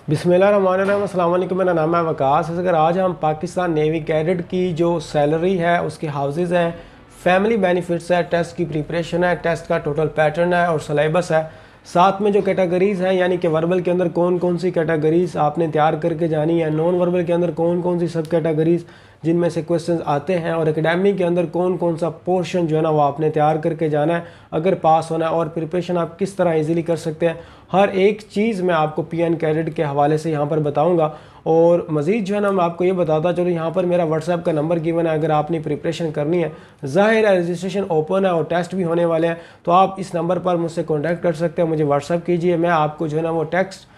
बिस्मिल्लाहिर्रहमानिर्रहीम, अस्सलाम वालेकुम। मेरा नाम है वकास। अगर आज हम पाकिस्तान नेवी कैडेट की जो सैलरी है, उसके हाउसेज हैं, फैमिली बेनिफिट्स है, टेस्ट की प्रिपरेशन है, टेस्ट का टोटल पैटर्न है और सिलेबस है, साथ में जो कैटेगरीज़ हैं यानी कि वर्बल के अंदर कौन कौन सी कैटेगरीज़ आपने तैयार करके जानी है, नॉन वर्बल के अंदर कौन कौन सी सब कैटेगरीज़ जिनमें से क्वेश्चंस आते हैं, और एकेडमी के अंदर कौन कौन सा पोर्शन जो है ना वो आपने तैयार करके जाना है अगर पास होना है, और प्रिपरेशन आप किस तरह इजीली कर सकते हैं, हर एक चीज़ मैं आपको पीएन कैडेट के हवाले से यहाँ पर बताऊँगा। और मज़ीद जो है ना मैं आपको ये बताता चलो, यहाँ पर मेरा व्हाट्सएप का नंबर गिवन है। अगर आपने प्रिपरेशन करनी है, ज़ाहिर है रजिस्ट्रेशन ओपन है और टेस्ट भी होने वाले हैं, तो आप इस नंबर पर मुझसे कॉन्टैक्ट कर सकते हैं, मुझे व्हाट्सएप कीजिए, मैं आपको जो है ना वो टेक्स्ट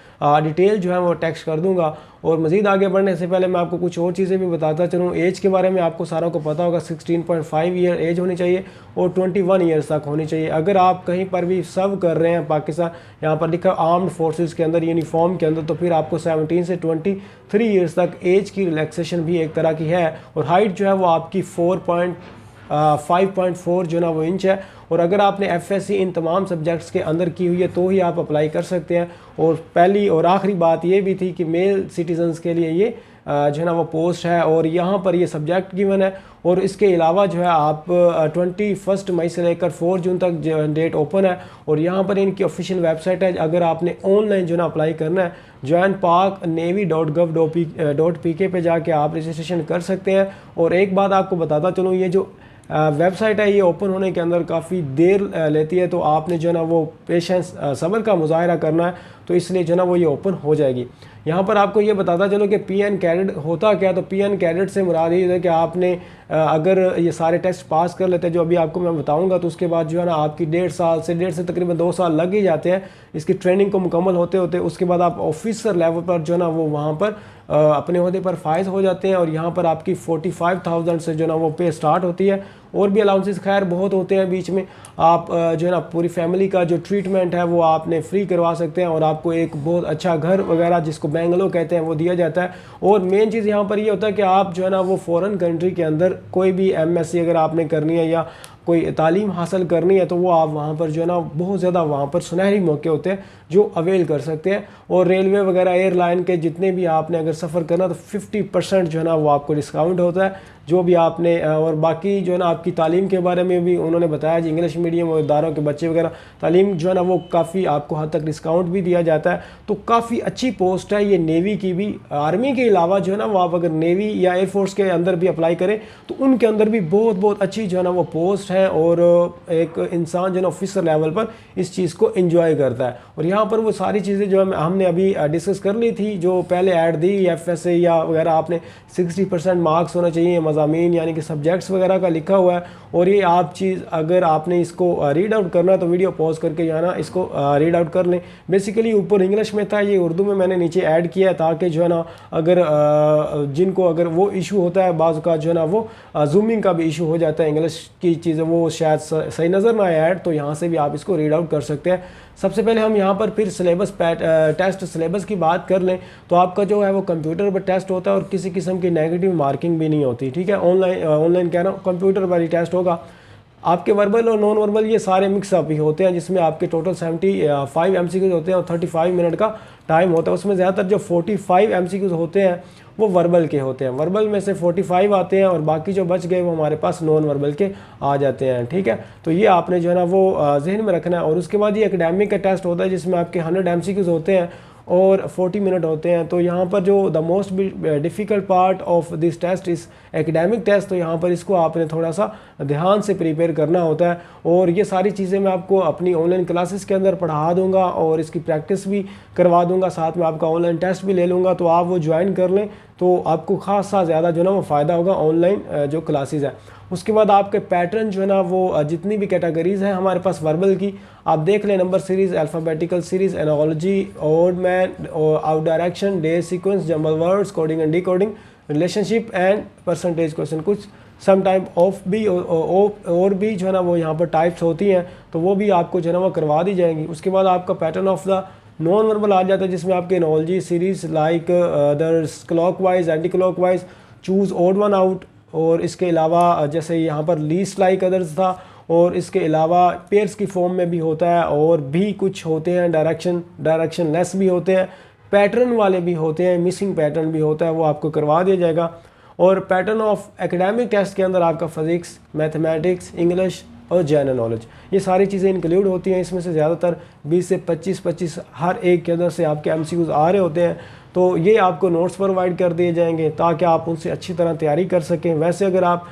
डिटेल जो है वो टेक्स्ट कर दूंगा। और मज़ीद आगे बढ़ने से पहले मैं आपको कुछ और चीज़ें भी बताता चलूँ। एज के बारे में आपको सारों को पता होगा, 16.5 ईयर एज होनी चाहिए और 21 ईयर्स तक होनी चाहिए। अगर आप कहीं पर भी सर्व कर रहे हैं पाकिस्तान, यहाँ पर लिखा आर्म्ड फोर्सेस के अंदर, यूनिफॉर्म के अंदर, तो फिर आपको 17 से 23 ईयर्स तक एज की रिलैक्सेशन भी एक तरह की है। और हाइट जो है वो आपकी 5.4 जो ना वो इंच है। और अगर आपने एफएससी इन तमाम सब्जेक्ट्स के अंदर की हुई है तो ही आप अप्लाई कर सकते हैं। और पहली और आखिरी बात ये भी थी कि मेल सिटीजन्स के लिए ये जो है ना वो पोस्ट है, और यहाँ पर ये सब्जेक्ट गिवन है। और इसके अलावा जो है आप 21 मई से लेकर 4 जून तक जो डेट ओपन है, और यहाँ पर इनकी ऑफिशियल वेबसाइट है। अगर आपने ऑनलाइन जो है ना अप्लाई करना है, joinparknavy.gov.pk पे जाके आप रजिस्ट्रेशन कर सकते हैं। और एक बात आपको बताता चलूँ, ये जो वेबसाइट है ये ओपन होने के अंदर काफ़ी देर लेती है, तो आपने जो है ना वो पेशेंस सब्र का मुजाहरा करना है, तो इसलिए जो है ना वो ये ओपन हो जाएगी। यहाँ पर आपको ये बताता चलो कि पीएन कैडेट होता क्या। तो पीएन कैडेट से मुराद ये है कि आपने अगर ये सारे टेस्ट पास कर लेते हैं जो अभी आपको मैं बताऊंगा, तो उसके बाद जो है ना आपकी 1.5 से तकरीबन 2 साल लग ही जाते हैं इसकी ट्रेनिंग को मुकम्मल होते होते। उसके बाद आप ऑफिसर लेवल पर जो है ना वो वहाँ पर अपने ओहदे पर फाइज हो जाते हैं, और यहाँ पर आपकी 45,000 से जो है ना वो पे स्टार्ट होती है। और भी अलाउंसेस खैर बहुत होते हैं बीच में। आप जो है ना पूरी फैमिली का जो ट्रीटमेंट है वो आपने फ्री करवा सकते हैं, और आपको एक बहुत अच्छा घर वगैरह जिसको बेंगलो कहते हैं वो दिया जाता है। और मेन चीज़ यहाँ पर ये होता है कि आप जो है ना वो फॉरेन कंट्री के अंदर कोई भी एमएससी अगर आपने करनी है या कोई तालीम हासिल करनी है, तो वो आप वहाँ पर जो है ना बहुत ज़्यादा वहाँ पर सुनहरी मौके होते हैं जो अवेल कर सकते हैं। और रेलवे वगैरह एयरलाइन के जितने भी आपने अगर सफ़र करना, तो 50% जो है ना वो आपको डिस्काउंट होता है जो भी आपने। और बाकी जो है ना आपकी तालीम के बारे में भी उन्होंने बताया जी, इंग्लिश मीडियम और इदारों के बच्चे वगैरह तालीम जो है ना वो काफ़ी आपको हद तक डिस्काउंट भी दिया जाता है। तो काफ़ी अच्छी पोस्ट है ये नेवी की भी। आर्मी के अलावा जो है ना वो आप अगर नेवी या एयरफोर्स के अंदर भी अप्लाई करें तो उनके अंदर भी बहुत अच्छी जो है ना वो पोस्ट है, और एक इंसान जो है ना ऑफिसर लेवल पर इस चीज़ को एंजॉय करता है। और यहाँ पर वो सारी चीज़ें जो है हमने अभी डिस्कस कर ली थी, जो पहले ऐड दी एफएसए या वगैरह, आपने 60% मार्क्स होना चाहिए मज़ामीन यानी कि सब्जेक्ट्स वगैरह का लिखा हुआ है। और ये आप चीज़ अगर आपने इसको रीड आउट करना है तो वीडियो पॉज करके जो है ना इसको रीड आउट कर लें। बेसिकली ऊपर इंग्लिश में था, ये उर्दू में मैंने नीचे ऐड किया है, ताकि जो है ना अगर जिनको अगर वो इशू होता है बाज़ का जो है ना वो जूमिंग का भी इशू हो जाता है, इंग्लिश की चीज़ें वो शायद सही नज़र ना आए ऐड, तो यहाँ से भी आप इसको रीड आउट कर सकते हैं। सबसे पहले हम यहाँ पर फिर सिलेबस टेस्ट सिलेबस की बात कर लें, तो आपका जो है वो कंप्यूटर पर टेस्ट होता है और किसी किस्म की नेगेटिव मार्किंग भी नहीं होती, ठीक है। ऑनलाइन कह रहा हूँ, कंप्यूटर पर ही टेस्ट होगा। आपके वर्बल और नॉन वर्बल ये सारे मिक्सअप ही होते हैं, जिसमें आपके टोटल 75 एमसीक्यूज होते हैं और 35 मिनट का टाइम होता है। उसमें ज़्यादातर जो 45 एमसीक्यूज होते हैं वो वर्बल के होते हैं। वर्बल में से 45 आते हैं और बाकी जो बच गए वो हमारे पास नॉन वर्बल के आ जाते हैं, ठीक है। तो ये आपने जो है ना वो जहन में रखना है। और उसके बाद ये एकेडमिक का टेस्ट होता है जिसमें आपके 100 एमसीक्यूज होते हैं और 40 मिनट होते हैं। तो यहाँ पर जो the most difficult part of this test इस एकेडमिक टेस्ट, तो यहाँ पर इसको आपने थोड़ा सा ध्यान से प्रिपेयर करना होता है। और ये सारी चीज़ें मैं आपको अपनी ऑनलाइन क्लासेस के अंदर पढ़ा दूंगा और इसकी प्रैक्टिस भी करवा दूंगा, साथ में आपका ऑनलाइन टेस्ट भी ले लूँगा। तो आप वो ज्वाइन कर लें तो आपको खासा ज़्यादा जो है ना वो फ़ायदा होगा ऑनलाइन जो क्लासेस है। उसके बाद आपके पैटर्न जो है ना वो जितनी भी कैटेगरीज़ हैं हमारे पास वर्बल की, आप देख लें, number series, alphabetical series, analogy, odd man, out direction, day sequence, jumble words, coding and decoding, relationship and percentage question, कुछ सम टाइप ऑफ भी और भी जो है ना वो यहाँ पर टाइप्स होती हैं, तो वो भी आपको जो है ना वो करवा दी जाएंगी। उसके बाद आपका pattern of the non verbal आ जाता है, जिसमें आपके एनालॉजी सीरीज़ लाइक दर्स clockwise, anti clockwise, choose odd one out, और इसके अलावा जैसे यहाँ पर लीस्ट लाइक अदर्स था, और इसके अलावा पेयर्स की फॉर्म में भी होता है, और भी कुछ होते हैं डायरेक्शन लेस भी होते हैं, पैटर्न वाले भी होते हैं, मिसिंग पैटर्न भी होता है, वो आपको करवा दिया जाएगा। और पैटर्न ऑफ एकेडमिक टेस्ट के अंदर आपका फिज़िक्स, मैथमेटिक्स, इंग्लिश और जनरल नॉलेज, ये सारी चीज़ें इंक्लूड होती हैं। इसमें से ज़्यादातर 20 से 25 हर एक के अंदर से आपके MCQs आ रहे होते हैं। तो ये आपको नोट्स प्रोवाइड कर दिए जाएंगे ताकि आप उनसे अच्छी तरह तैयारी कर सकें। वैसे अगर आप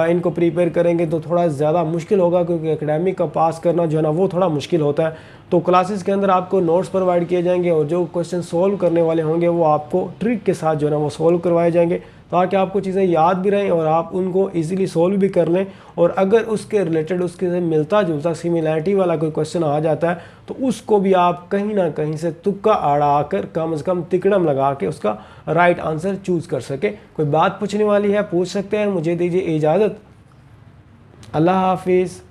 इनको प्रिपेयर करेंगे तो थोड़ा ज़्यादा मुश्किल होगा, क्योंकि एकेडमिक का पास करना जो है ना वो थोड़ा मुश्किल होता है। तो क्लासेस के अंदर आपको नोट्स प्रोवाइड किए जाएंगे और जो क्वेश्चन सोल्व करने वाले होंगे वो आपको ट्रिक के साथ जो है ना वो सोल्व करवाए जाएंगे, ताकि आपको चीज़ें याद भी रहें और आप उनको इजीली सोल्व भी कर लें। और अगर उसके रिलेटेड उसके से मिलता जुलता सिमिलैरिटी वाला कोई क्वेश्चन आ जाता है तो उसको भी आप कहीं ना कहीं से तुक्का अड़ा कर कम से कम तिकड़म लगा के उसका राइट आंसर चूज़ कर सके। कोई बात पूछने वाली है पूछ सकते हैं। मुझे दीजिए इजाज़त। अल्लाह हाफिज़।